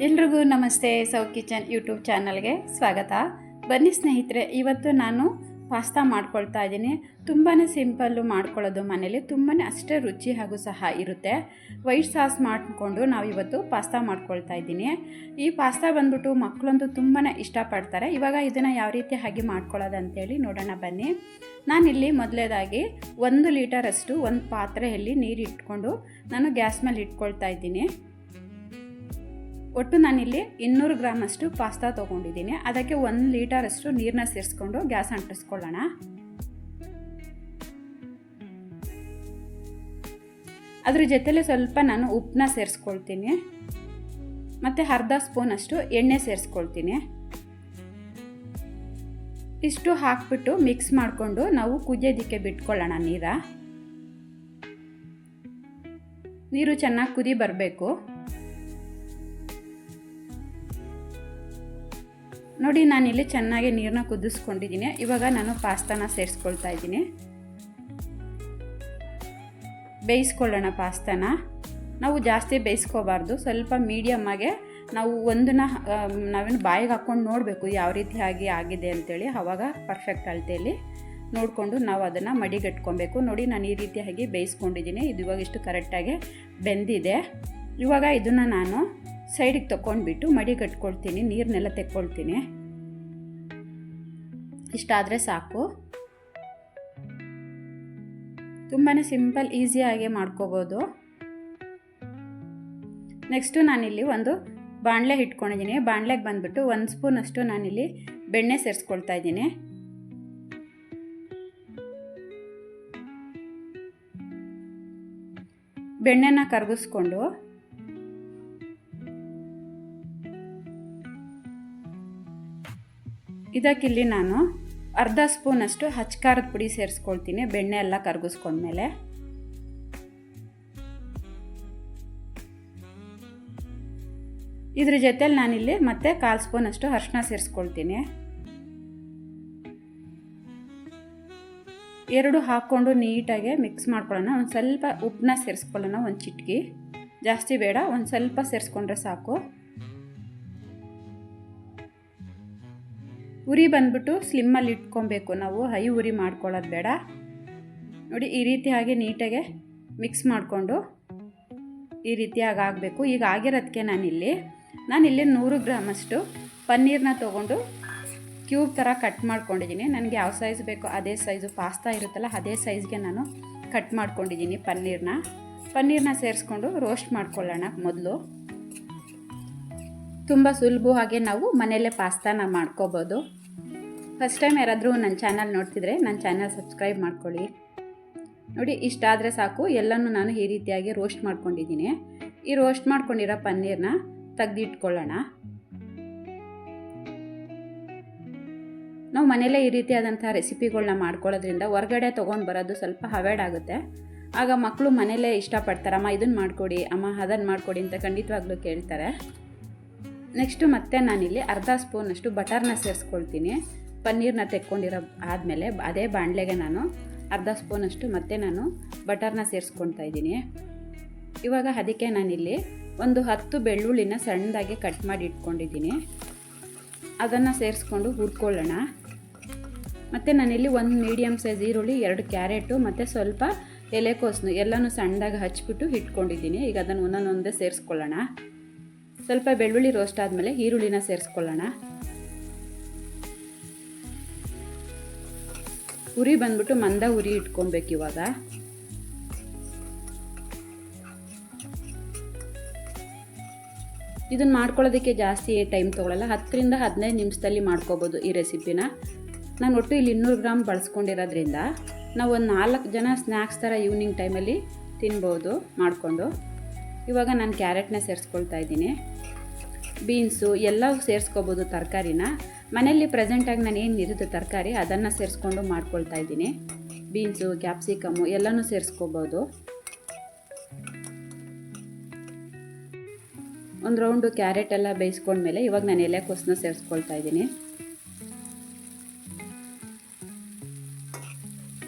ಎಲ್ರಿಗೂ ನಮಸ್ತೆ. ಸೌ ಕಿಚನ್ ಯೂಟ್ಯೂಬ್ ಚಾನಲ್ಗೆ ಸ್ವಾಗತ. ಬನ್ನಿ ಸ್ನೇಹಿತರೆ, ಇವತ್ತು ನಾನು ಪಾಸ್ತಾ ಮಾಡ್ಕೊಳ್ತಾ ಇದ್ದೀನಿ. ತುಂಬಾ ಸಿಂಪಲ್ಲು ಮಾಡ್ಕೊಳ್ಳೋದು, ಮನೇಲಿ ತುಂಬಾ ಅಷ್ಟೇ ರುಚಿ ಹಾಗೂ ಸಹ ಇರುತ್ತೆ. ವೈಟ್ ಸಾಸ್ ಮಾಡಿಕೊಂಡು ನಾವಿವತ್ತು ಪಾಸ್ತಾ ಮಾಡ್ಕೊಳ್ತಾ ಇದ್ದೀನಿ. ಈ ಪಾಸ್ತಾ ಬಂದ್ಬಿಟ್ಟು ಮಕ್ಕಳಂತೂ ತುಂಬಾ ಇಷ್ಟಪಡ್ತಾರೆ. ಇವಾಗ ಇದನ್ನು ಯಾವ ರೀತಿ ಹಾಗೆ ಮಾಡ್ಕೊಳ್ಳೋದು ಅಂತೇಳಿ ನೋಡೋಣ ಬನ್ನಿ. ನಾನಿಲ್ಲಿ ಮೊದಲೇದಾಗಿ 1 ಲೀಟರಷ್ಟು ಒಂದು ಪಾತ್ರೆಯಲ್ಲಿ ನೀರು ಇಟ್ಕೊಂಡು ನಾನು ಗ್ಯಾಸ್ ಮೇಲೆ ಇಟ್ಕೊಳ್ತಾ ಇದ್ದೀನಿ. ಒಟ್ಟು ನಾನಿಲ್ಲಿ 200 ಗ್ರಾಮಷ್ಟು ಪಾಸ್ತಾ ತೊಗೊಂಡಿದ್ದೀನಿ. ಅದಕ್ಕೆ 1 ಲೀಟರಷ್ಟು ನೀರನ್ನ ಸೇರಿಸ್ಕೊಂಡು ಗ್ಯಾಸ್ ಅಂಟಿಸ್ಕೊಳ್ಳೋಣ. ಅದ್ರ ಜೊತೆಲೆ ಸ್ವಲ್ಪ ನಾನು ಉಪ್ಪನ್ನ ಸೇರಿಸ್ಕೊಳ್ತೀನಿ, ಮತ್ತು ಅರ್ಧ ಸ್ಪೂನಷ್ಟು ಎಣ್ಣೆ ಸೇರಿಸ್ಕೊಳ್ತೀನಿ. ಇಷ್ಟು ಹಾಕ್ಬಿಟ್ಟು ಮಿಕ್ಸ್ ಮಾಡಿಕೊಂಡು ನಾವು ಕುದಿಯೋದಕ್ಕೆ ಬಿಟ್ಕೊಳ್ಳೋಣ. ನೀರು ಚೆನ್ನಾಗಿ ಕುದಿ ಬರಬೇಕು. ನೋಡಿ, ನಾನಿಲ್ಲಿ ಚೆನ್ನಾಗಿ ನೀರನ್ನ ಕುದಿಸ್ಕೊಂಡಿದ್ದೀನಿ. ಇವಾಗ ನಾನು ಪಾಸ್ತಾನ ಸೇರಿಸ್ಕೊಳ್ತಾ ಇದ್ದೀನಿ. ಬೇಯಿಸ್ಕೊಳ್ಳೋಣ ಪಾಸ್ತಾನ. ನಾವು ಜಾಸ್ತಿ ಬೇಯಿಸ್ಕೋಬಾರ್ದು, ಸ್ವಲ್ಪ ಮೀಡಿಯಮ್ಮಾಗೆ ನಾವು ನಾವೇನು ಬಾಯಿಗೆ ಹಾಕ್ಕೊಂಡು ನೋಡಬೇಕು ಯಾವ ರೀತಿಯಾಗಿ ಆಗಿದೆ ಅಂತೇಳಿ. ಆವಾಗ ಪರ್ಫೆಕ್ಟ್ ಅಳತೆಯಲ್ಲಿ ನೋಡಿಕೊಂಡು ನಾವು ಅದನ್ನು ಮಡಿಗಟ್ಕೊಬೇಕು. ನೋಡಿ, ನಾನು ಈ ರೀತಿಯಾಗಿ ಬೇಯಿಸ್ಕೊಂಡಿದ್ದೀನಿ. ಇದು ಇವಾಗ ಇಷ್ಟು ಕರೆಕ್ಟಾಗಿ ಬೆಂದಿದೆ. ಇವಾಗ ಇದನ್ನು ನಾನು ಸೈಡಿಗೆ ತೊಗೊಂಡ್ಬಿಟ್ಟು ಮಡಿಗಟ್ಕೊಳ್ತೀನಿ, ನೀರನ್ನೆಲ್ಲ ತೆಕ್ಕೊಳ್ತೀನಿ. ಇಷ್ಟಾದರೆ ಸಾಕು. ತುಂಬಾ ಸಿಂಪಲ್, ಈಸಿಯಾಗಿ ಮಾಡ್ಕೋಬೋದು. ನೆಕ್ಸ್ಟು ನಾನಿಲ್ಲಿ ಒಂದು ಬಾಣಲೆ ಇಟ್ಕೊಂಡಿದ್ದೀನಿ. ಬಾಣಲೆಗೆ ಬಂದುಬಿಟ್ಟು 1 ಸ್ಪೂನಷ್ಟು ನಾನಿಲ್ಲಿ ಬೆಣ್ಣೆ ಸೇರಿಸ್ಕೊಳ್ತಾ ಇದ್ದೀನಿ. ಬೆಣ್ಣೆನ ಕರಗಿಸ್ಕೊಂಡು ಇದಕ್ಕಿಲ್ಲಿ ನಾನು ಅರ್ಧ ಸ್ಪೂನಷ್ಟು ಖಾರದ ಪುಡಿ ಸೇರಿಸ್ಕೊಳ್ತೀನಿ. ಬೆಣ್ಣೆ ಎಲ್ಲ ಕರಗಿಸ್ಕೊಂಡ್ಮೇಲೆ ಇದ್ರ ಜೊತೆಲಿ ನಾನಿಲ್ಲಿ ಮತ್ತೆ 1/4 ಸ್ಪೂನಷ್ಟು ಅರಿಶಿನ ಸೇರಿಸ್ಕೊಳ್ತೀನಿ. ಎರಡು ಹಾಕ್ಕೊಂಡು ನೀಟಾಗಿ ಮಿಕ್ಸ್ ಮಾಡ್ಕೊಳ್ಳೋಣ. ಒಂದು ಸ್ವಲ್ಪ ಉಪ್ಪನ್ನ ಸೇರಿಸ್ಕೊಳ್ಳೋಣ, ಒಂದು ಚಿಟಿಕೆ, ಜಾಸ್ತಿ ಬೇಡ, ಒಂದು ಸ್ವಲ್ಪ ಸೇರಿಸ್ಕೊಂಡ್ರೆ ಸಾಕು. ಉರಿ ಬಂದ್ಬಿಟ್ಟು ಸ್ಲಿಮ್ಮಲ್ಲಿ ಇಟ್ಕೊಬೇಕು ನಾವು, ಹೈ ಉರಿ ಮಾಡ್ಕೊಳ್ಳೋದು ಬೇಡ. ನೋಡಿ, ಈ ರೀತಿಯಾಗಿ ನೀಟಾಗೆ ಮಿಕ್ಸ್ ಮಾಡಿಕೊಂಡು ಈ ರೀತಿಯಾಗಿ ಆಗಬೇಕು. ಈಗ ಆಗಿರೋದಕ್ಕೆ ನಾನಿಲ್ಲಿ 100 ಗ್ರಾಮಷ್ಟು ಪನ್ನೀರನ್ನ ತೊಗೊಂಡು ಕ್ಯೂಬ್ ಥರ ಕಟ್ ಮಾಡ್ಕೊಂಡಿದ್ದೀನಿ. ನನಗೆ ಯಾವ ಸೈಜ್ ಬೇಕೋ ಅದೇ ಸೈಜು, ಪಾಸ್ತಾ ಇರುತ್ತಲ್ಲ ಅದೇ ಸೈಜ್ಗೆ ನಾನು ಕಟ್ ಮಾಡ್ಕೊಂಡಿದ್ದೀನಿ ಪನ್ನೀರನ್ನ ಸೇರಿಸ್ಕೊಂಡು ರೋಸ್ಟ್ ಮಾಡ್ಕೊಳ್ಳೋಣ ಮೊದಲು. ತುಂಬ ಸುಲಭವಾಗಿ ನಾವು ಮನೆಯಲ್ಲೇ ಪಾಸ್ತಾನ ಮಾಡ್ಕೋಬೋದು. ಫಸ್ಟ್ ಟೈಮ್ ಯಾರಾದರೂ ನನ್ನ ಚಾನಲ್ ನೋಡ್ತಿದ್ರೆ ನನ್ನ ಚಾನಲ್ ಸಬ್ಸ್ಕ್ರೈಬ್ ಮಾಡ್ಕೊಳ್ಳಿ. ನೋಡಿ, ಇಷ್ಟಾದರೆ ಸಾಕು. ಎಲ್ಲನೂ ನಾನು ಈ ರೀತಿಯಾಗಿ ರೋಸ್ಟ್ ಮಾಡ್ಕೊಂಡಿದ್ದೀನಿ. ಈ ರೋಸ್ಟ್ ಮಾಡ್ಕೊಂಡಿರೋ ಪನ್ನೀರನ್ನ ತೆಗೆದಿಟ್ಕೊಳ್ಳೋಣ. ನಾವು ಮನೆಯಲ್ಲೇ ಈ ರೀತಿಯಾದಂಥ ರೆಸಿಪಿಗಳನ್ನ ಮಾಡ್ಕೊಳ್ಳೋದ್ರಿಂದ ಹೊರಗಡೆ ತೊಗೊಂಡು ಬರೋದು ಸ್ವಲ್ಪ ಅವಾಯ್ಡ್ ಆಗುತ್ತೆ. ಆಗ ಮಕ್ಕಳು ಮನೆಯಲ್ಲೇ ಇಷ್ಟಪಡ್ತಾರೆ, ಅಮ್ಮ ಇದನ್ನು ಮಾಡಿಕೊಡಿ, ಅಮ್ಮ ಅದನ್ನು ಮಾಡಿಕೊಡಿ ಅಂತ ಖಂಡಿತವಾಗ್ಲೂ ಕೇಳ್ತಾರೆ. ನೆಕ್ಸ್ಟು ಮತ್ತೆ ನಾನಿಲ್ಲಿ ಅರ್ಧ ಸ್ಪೂನಷ್ಟು ಬಟರ್ನ ಸೇರಿಸ್ಕೊಳ್ತೀನಿ. ಪನ್ನೀರನ್ನ ತೆಕ್ಕೊಂಡಿರೋ ಆದಮೇಲೆ ಅದೇ ಬಾಣಲೆಗೆ ನಾನು ಅರ್ಧ ಸ್ಪೂನಷ್ಟು ಮತ್ತೆ ನಾನು ಬಟರ್ನ ಸೇರಿಸ್ಕೊಳ್ತಾ ಇದ್ದೀನಿ. ಇವಾಗ ಅದಕ್ಕೆ ನಾನಿಲ್ಲಿ ಒಂದು 10 ಬೆಳ್ಳುಳ್ಳಿನ ಸಣ್ಣದಾಗಿ ಕಟ್ ಮಾಡಿ ಇಟ್ಕೊಂಡಿದ್ದೀನಿ. ಅದನ್ನು ಸೇರಿಸ್ಕೊಂಡು ಹುರ್ಕೊಳ್ಳೋಣ. ಮತ್ತು ನಾನಿಲ್ಲಿ 1 ಮೀಡಿಯಮ್ ಸೈಜ್ ಈರುಳ್ಳಿ, 2 ಕ್ಯಾರೆಟು ಮತ್ತು ಸ್ವಲ್ಪ ಎಲೆಕೋಸು ಎಲ್ಲನೂ ಸಣ್ಣದಾಗಿ ಹಚ್ಬಿಟ್ಟು ಇಟ್ಕೊಂಡಿದ್ದೀನಿ. ಈಗ ಅದನ್ನು ಒಂದೊಂದೇ ಸೇರಿಸ್ಕೊಳ್ಳೋಣ. ಸ್ವಲ್ಪ ಬೆಳ್ಳುಳ್ಳಿ ರೋಸ್ಟ್ ಆದಮೇಲೆ ಈರುಳ್ಳಿನ ಸೇರಿಸ್ಕೊಳ್ಳೋಣ. ಉರಿ ಬಂದ್ಬಿಟ್ಟು ಮಂದ ಉರಿ ಇಟ್ಕೊಬೇಕು. ಇವಾಗ ಇದನ್ನು ಮಾಡ್ಕೊಳ್ಳೋದಕ್ಕೆ ಜಾಸ್ತಿ ಟೈಮ್ ತೊಗೊಳ್ಳಲ್ಲ, 10 ರಿಂದ 15 ನಿಮಿಷದಲ್ಲಿ ಮಾಡ್ಕೋಬೋದು ಈ ರೆಸಿಪಿನ. ನಾನು ಒಟ್ಟು ಇಲ್ಲಿ 200 ಗ್ರಾಮ್ ಬಳಸ್ಕೊಂಡಿರೋದ್ರಿಂದ ನಾವು ಒಂದು 4 ಜನ ಸ್ನ್ಯಾಕ್ಸ್ ಥರ ಈವ್ನಿಂಗ್ ಟೈಮಲ್ಲಿ ತಿನ್ಬೋದು ಮಾಡಿಕೊಂಡು. ಇವಾಗ ನಾನು ಕ್ಯಾರೆಟ್ನ ಸೇರಿಸ್ಕೊಳ್ತಾ ಇದ್ದೀನಿ. ಬೀನ್ಸು ಎಲ್ಲ ಸೇರಿಸ್ಕೋಬೋದು ತರಕಾರಿನ. ಮನೆಯಲ್ಲಿ ಪ್ರೆಸೆಂಟಾಗಿ ನಾನು ಏನು ಇರುತ್ತೆ ತರಕಾರಿ ಅದನ್ನು ಸೇರಿಸ್ಕೊಂಡು ಮಾಡ್ಕೊಳ್ತಾ ಇದ್ದೀನಿ. ಬೀನ್ಸು, ಕ್ಯಾಪ್ಸಿಕಮ್ಮು ಎಲ್ಲನೂ ಸೇರಿಸ್ಕೋಬೋದು. ಒಂದು ರೌಂಡು ಕ್ಯಾರೆಟ್ ಎಲ್ಲ ಬೇಯಿಸ್ಕೊಂಡ್ಮೇಲೆ ಇವಾಗ ನಾನು ಎಲೆಕೋಸನ್ನ ಸೇರಿಸ್ಕೊಳ್ತಾ ಇದ್ದೀನಿ.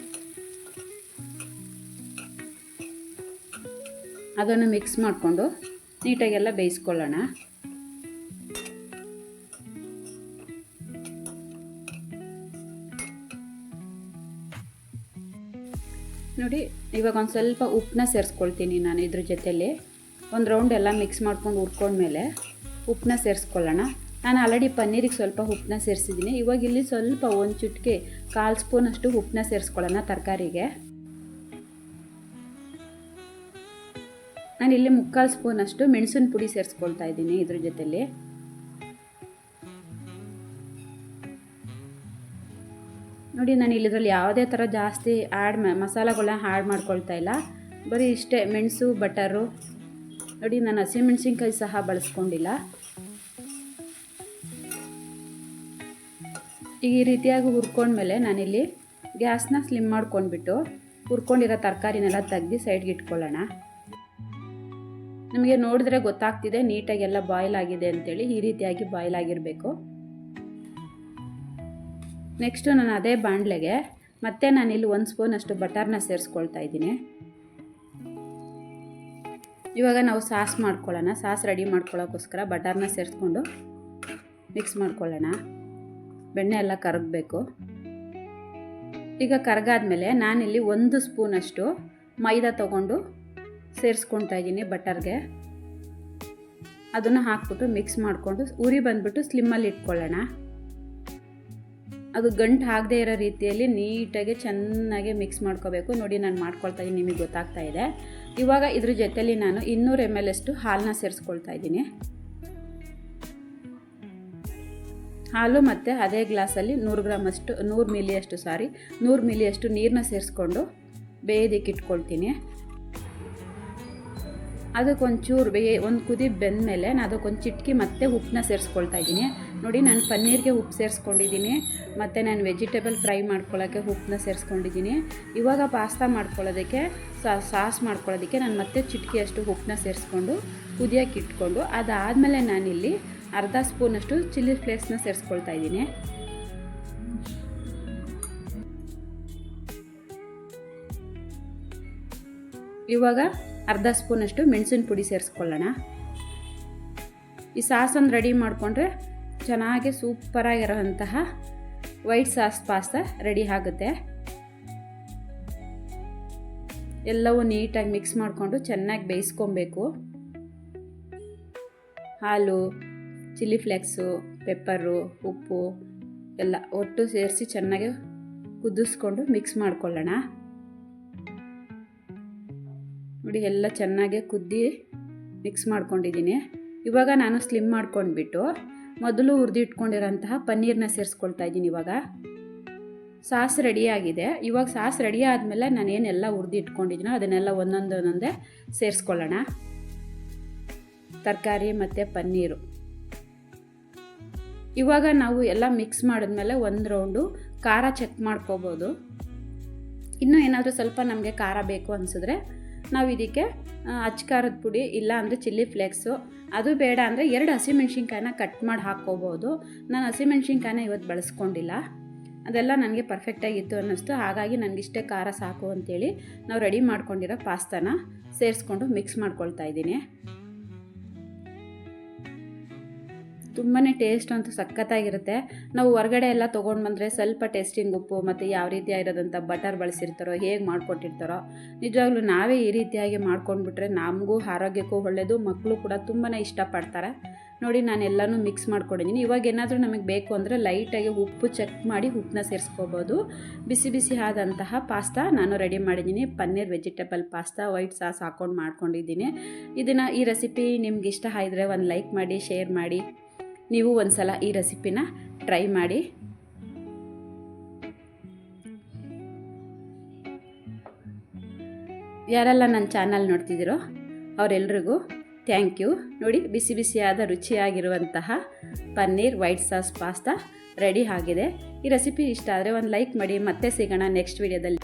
ಅದನ್ನು ಮಿಕ್ಸ್ ಮಾಡಿಕೊಂಡು ನೀಟಾಗೆಲ್ಲ ಬೇಯಿಸ್ಕೊಳ್ಳೋಣ. ನೋಡಿ ಇವಾಗ ಒಂದು ಸ್ವಲ್ಪ ಉಪ್ಪನ್ನ ಸೇರಿಸ್ಕೊಳ್ತೀನಿ ನಾನು ಇದ್ರ ಜೊತೆಯಲ್ಲಿ. ಒಂದು ರೌಂಡ್ ಎಲ್ಲ ಮಿಕ್ಸ್ ಮಾಡ್ಕೊಂಡು ಹುರ್ಕೊಂಡ್ಮೇಲೆ ಉಪ್ಪನ್ನ ಸೇರಿಸ್ಕೊಳ್ಳೋಣ. ನಾನು ಆಲ್ರೆಡಿ ಪನ್ನೀರಿಗೆ ಸ್ವಲ್ಪ ಉಪ್ಪನ್ನ ಸೇರಿಸಿದ್ದೀನಿ. ಇವಾಗ ಇಲ್ಲಿ ಸ್ವಲ್ಪ ಒಂದು ಚುಟ್ಕೆ 1/4 ಸ್ಪೂನಷ್ಟು ಉಪ್ಪನ್ನ ಸೇರಿಸ್ಕೊಳ್ಳೋಣ ತರಕಾರಿಗೆ. ನಾನು ಇಲ್ಲಿ 3/4 ಸ್ಪೂನಷ್ಟು ಮೆಣಸಿನ ಪುಡಿ ಸೇರಿಸ್ಕೊಳ್ತಾ ಇದ್ದೀನಿ ಇದ್ರ ಜೊತೆಯಲ್ಲಿ. ನೋಡಿ ನಾನು ಇಲ್ಲಿದ್ರಲ್ಲಿ ಯಾವುದೇ ಥರ ಜಾಸ್ತಿ ಮಸಾಲೆಗಳನ್ನ ಆ್ಯಡ್ ಮಾಡ್ಕೊಳ್ತಾ ಇಲ್ಲ. ಬರೀ ಇಷ್ಟೇ ಮೆಣಸು, ಬಟರು. ನೋಡಿ ನಾನು ಹಸಿಮೆಣಸಿನ್ಕಾಯಿ ಸಹ ಬಳಸ್ಕೊಂಡಿಲ್ಲ. ಈ ರೀತಿಯಾಗಿ ಹುರ್ಕೊಂಡ್ಮೇಲೆ ನಾನಿಲ್ಲಿ ಗ್ಯಾಸ್ನ ಸ್ಲಿಮ್ ಮಾಡ್ಕೊಂಡ್ಬಿಟ್ಟು ಹುರ್ಕೊಂಡಿರೋ ತರಕಾರಿನೆಲ್ಲ ತೆಗ್ದು ಸೈಡ್ಗೆ ಇಟ್ಕೊಳ್ಳೋಣ. ನಮಗೆ ನೋಡಿದ್ರೆ ಗೊತ್ತಾಗ್ತಿದೆ ನೀಟಾಗಿ ಎಲ್ಲ ಬಾಯ್ಲ್ ಆಗಿದೆ ಅಂತೇಳಿ. ಈ ರೀತಿಯಾಗಿ ಬಾಯ್ಲ್ ಆಗಿರಬೇಕು. ನೆಕ್ಸ್ಟು ನಾನು ಅದೇ ಬಾಣಲೆಗೆ ಮತ್ತೆ ನಾನಿಲ್ಲಿ 1 ಸ್ಪೂನಷ್ಟು ಬಟರ್ನ ಸೇರಿಸ್ಕೊಳ್ತಾ ಇದ್ದೀನಿ. ಇವಾಗ ನಾವು ಸಾಸ್ ಮಾಡ್ಕೊಳ್ಳೋಣ. ಸಾಸ್ ರೆಡಿ ಮಾಡ್ಕೊಳ್ಳೋಕ್ಕೋಸ್ಕರ ಬಟರ್ನ ಸೇರಿಸ್ಕೊಂಡು ಮಿಕ್ಸ್ ಮಾಡ್ಕೊಳ್ಳೋಣ. ಬೆಣ್ಣೆ ಎಲ್ಲ ಕರಗಬೇಕು. ಈಗ ಕರಗಾದ್ಮೇಲೆ ನಾನಿಲ್ಲಿ 1 ಸ್ಪೂನಷ್ಟು ಮೈದಾ ತೊಗೊಂಡು ಸೇರಿಸ್ಕೊಳ್ತಾ ಇದ್ದೀನಿ ಬಟರ್ಗೆ. ಅದನ್ನು ಹಾಕ್ಬಿಟ್ಟು ಮಿಕ್ಸ್ ಮಾಡಿಕೊಂಡು ಉರಿ ಬಂದುಬಿಟ್ಟು ಸ್ಲಿಮ್ಮಲ್ಲಿ ಇಟ್ಕೊಳ್ಳೋಣ. ಅದು ಗಂಟು ಆಗದೆ ಇರೋ ರೀತಿಯಲ್ಲಿ ನೀಟಾಗಿ ಚೆನ್ನಾಗಿ ಮಿಕ್ಸ್ ಮಾಡ್ಕೋಬೇಕು. ನೋಡಿ ನಾನು ಮಾಡ್ಕೊಳ್ತಾ ಇದ್ದೀನಿ, ನಿಮಗೆ ಗೊತ್ತಾಗ್ತಾ ಇದೆ. ಇವಾಗ ಇದ್ರ ಜೊತೆಲಿ ನಾನು 200 ml ಅಷ್ಟು ಹಾಲನ್ನ ಸೇರಿಸ್ಕೊಳ್ತಾ ಇದ್ದೀನಿ. ಹಾಲು ಮತ್ತು ಅದೇ ಗ್ಲಾಸಲ್ಲಿ 100 ಮಿಲಿಯಷ್ಟು ನೀರನ್ನ ಸೇರಿಸ್ಕೊಂಡು ಬೇಯೋದಕ್ಕೆ ಇಟ್ಕೊಳ್ತೀನಿ. ಅದಕ್ಕೊಂಚೂರು ಒಂದು ಕುದಿ ಬೆಂದಮೇಲೆ ನಾನು ಅದಕ್ಕೊಂದು ಚಿಟಕಿ ಮತ್ತೆ ಉಪ್ಪನ್ನ ಸೇರಿಸ್ಕೊಳ್ತಾ ಇದ್ದೀನಿ. ನೋಡಿ ನಾನು ಪನ್ನೀರ್ಗೆ ಉಪ್ಪು ಸೇರಿಸ್ಕೊಂಡಿದ್ದೀನಿ ಮತ್ತು ನಾನು ವೆಜಿಟೇಬಲ್ ಫ್ರೈ ಮಾಡ್ಕೊಳ್ಳೋಕ್ಕೆ ಉಪ್ಪನ್ನ ಸೇರಿಸ್ಕೊಂಡಿದ್ದೀನಿ. ಇವಾಗ ಪಾಸ್ತಾ ಮಾಡ್ಕೊಳ್ಳೋದಕ್ಕೆ ಸಾಸ್ ಮಾಡ್ಕೊಳ್ಳೋದಕ್ಕೆ ನಾನು ಮತ್ತೆ ಚಿಟಕಿಯಷ್ಟು ಉಪ್ಪನ್ನ ಸೇರಿಸ್ಕೊಂಡು ಕುದಿಯೋಕ್ಕೆ ಇಟ್ಕೊಂಡು ಅದಾದಮೇಲೆ ನಾನಿಲ್ಲಿ 1/2 ಸ್ಪೂನಷ್ಟು ಚಿಲ್ಲಿ ಫ್ಲೇಕ್ಸ್ನ ಸೇರಿಸ್ಕೊಳ್ತಾ ಇದ್ದೀನಿ. ಇವಾಗ 1/2 ಸ್ಪೂನಷ್ಟು ಮೆಣಸಿನ ಪುಡಿ ಸೇರಿಸ್ಕೊಳ್ಳೋಣ. ಈ ಸಾಸನ್ನು ರೆಡಿ ಮಾಡಿಕೊಂಡ್ರೆ ಚೆನ್ನಾಗಿ ಸೂಪರಾಗಿರೋಂತಹ ವೈಟ್ ಸಾಸ್ ಪಾಸ್ತಾ ರೆಡಿ ಆಗುತ್ತೆ. ಎಲ್ಲವೂ ನೀಟಾಗಿ ಮಿಕ್ಸ್ ಮಾಡಿಕೊಂಡು ಚೆನ್ನಾಗಿ ಬೇಯಿಸ್ಕೊಬೇಕು. ಹಾಲು, ಚಿಲ್ಲಿ ಫ್ಲೇಕ್ಸು, ಪೆಪ್ಪರು, ಉಪ್ಪು ಎಲ್ಲ ಒಟ್ಟು ಸೇರಿಸಿ ಚೆನ್ನಾಗಿ ಕುದಿಸ್ಕೊಂಡು ಮಿಕ್ಸ್ ಮಾಡ್ಕೊಳ್ಳೋಣ. ನೋಡಿ ಎಲ್ಲ ಚೆನ್ನಾಗಿ ಕುದ್ದಿ ಮಿಕ್ಸ್ ಮಾಡ್ಕೊಂಡಿದ್ದೀನಿ. ಇವಾಗ ನಾನು ಸ್ಲಿಮ್ ಮಾಡ್ಕೊಂಡ್ಬಿಟ್ಟು ಮೊದಲು ಹುರಿದಿಟ್ಕೊಂಡಿರೋಂತಹ ಪನ್ನೀರನ್ನ ಸೇರಿಸ್ಕೊಳ್ತಾ ಇದ್ದೀನಿ. ಇವಾಗ ಸಾಸ್ ರೆಡಿಯಾಗಿದೆ. ಇವಾಗ ಸಾಸ್ ರೆಡಿ ಆದಮೇಲೆ ನಾನು ಏನೆಲ್ಲ ಹುರಿದಿಟ್ಕೊಂಡಿದ್ದೀನೋ ಅದನ್ನೆಲ್ಲ ಒಂದೊಂದೇ ಸೇರಿಸ್ಕೊಳ್ಳೋಣ. ತರಕಾರಿ ಮತ್ತು ಪನ್ನೀರು. ಇವಾಗ ನಾವು ಎಲ್ಲ ಮಿಕ್ಸ್ ಮಾಡಿದ್ಮೇಲೆ 1 ರೌಂಡು ಖಾರ ಚೆಕ್ ಮಾಡ್ಕೋಬೋದು. ಇನ್ನೂ ಏನಾದರೂ ಸ್ವಲ್ಪ ನಮಗೆ ಖಾರ ಬೇಕು ಅನಿಸಿದ್ರೆ ನಾವು ಇದಕ್ಕೆ ಅಚ್ಕಾರದ ಪುಡಿ ಇಲ್ಲ ಅಂದರೆ ಚಿಲ್ಲಿ ಫ್ಲೇಕ್ಸು, ಅದು ಬೇಡ ಅಂದರೆ 2 ಹಸಿಮೆಣ್ಸಿನ್ಕಾಯಿನ ಕಟ್ ಮಾಡಿ ಹಾಕ್ಕೋಬೋದು. ನಾನು ಹಸಿಮೆಣ್ಸಿನ್ಕಾಯಿನ ಇವತ್ತು ಬಳಸ್ಕೊಂಡಿಲ್ಲ. ಅದೆಲ್ಲ ನನಗೆ ಪರ್ಫೆಕ್ಟಾಗಿತ್ತು ಅನ್ನಿಸ್ತು. ಹಾಗಾಗಿ ನನಗಿಷ್ಟೇ ಖಾರ ಸಾಕು ಅಂತೇಳಿ ನಾವು ರೆಡಿ ಮಾಡ್ಕೊಂಡಿರೋ ಪಾಸ್ತಾನ ಸೇರಿಸ್ಕೊಂಡು ಮಿಕ್ಸ್ ಮಾಡ್ಕೊಳ್ತಾ ಇದ್ದೀನಿ. ತುಂಬಾ ಟೇಸ್ಟ್ ಅಂತೂ ಸಖತ್ತಾಗಿರುತ್ತೆ. ನಾವು ಹೊರಗಡೆ ಎಲ್ಲ ತೊಗೊಂಡು ಬಂದರೆ ಸ್ವಲ್ಪ ಟೇಸ್ಟಿಂಗ್ ಉಪ್ಪು ಮತ್ತು ಯಾವ ರೀತಿಯಾಗಿರೋದಂಥ ಬಟರ್ ಬಳಸಿರ್ತಾರೋ, ಹೇಗೆ ಮಾಡಿಕೊಟ್ಟಿರ್ತಾರೋ, ನಿಜವಾಗ್ಲೂ ನಾವೇ ಈ ರೀತಿಯಾಗಿ ಮಾಡ್ಕೊಂಡ್ಬಿಟ್ರೆ ನಮಗೂ ಆರೋಗ್ಯಕ್ಕೂ ಒಳ್ಳೆಯದು, ಮಕ್ಕಳು ಕೂಡ ತುಂಬಾ ಇಷ್ಟಪಡ್ತಾರೆ. ನೋಡಿ ನಾನೆಲ್ಲನೂ ಮಿಕ್ಸ್ ಮಾಡ್ಕೊಂಡಿದ್ದೀನಿ. ಇವಾಗ ಏನಾದರೂ ನಮಗೆ ಬೇಕು ಅಂದರೆ ಲೈಟಾಗಿ ಉಪ್ಪು ಚೆಕ್ ಮಾಡಿ ಉಪ್ಪನ್ನ ಸೇರಿಸ್ಕೋಬೋದು. ಬಿಸಿ ಬಿಸಿ ಆದಂತಹ ಪಾಸ್ತಾ ನಾನು ರೆಡಿ ಮಾಡಿದ್ದೀನಿ. Paneer vegetable pasta white sauce ಹಾಕ್ಕೊಂಡು ಮಾಡ್ಕೊಂಡಿದ್ದೀನಿ. ಈ ರೆಸಿಪಿ ನಿಮ್ಗೆ ಇಷ್ಟ ಆಯಿದ್ರೆ ಒಂದು ಲೈಕ್ ಮಾಡಿ, ಶೇರ್ ಮಾಡಿ. ನೀವು ಒಂದು ಸಲ ಈ ರೆಸಿಪಿನ ಟ್ರೈ ಮಾಡಿ. ಯಾರೆಲ್ಲ ನನ್ನ ಚಾನಲ್ ನೋಡ್ತಿದ್ದೀರೋ ಅವರೆಲ್ರಿಗೂ ಥ್ಯಾಂಕ್ ಯು. ನೋಡಿ ಬಿಸಿ ಬಿಸಿಯಾದ ರುಚಿಯಾಗಿರುವಂತಹ paneer white sauce pasta ready ಆಗಿದೆ. ಈ ರೆಸಿಪಿ ಇಷ್ಟ ಆದರೆ ಒಂದು ಲೈಕ್ ಮಾಡಿ. ಮತ್ತೆ ಸಿಗೋಣ ನೆಕ್ಸ್ಟ್ ವಿಡಿಯೋದಲ್ಲಿ.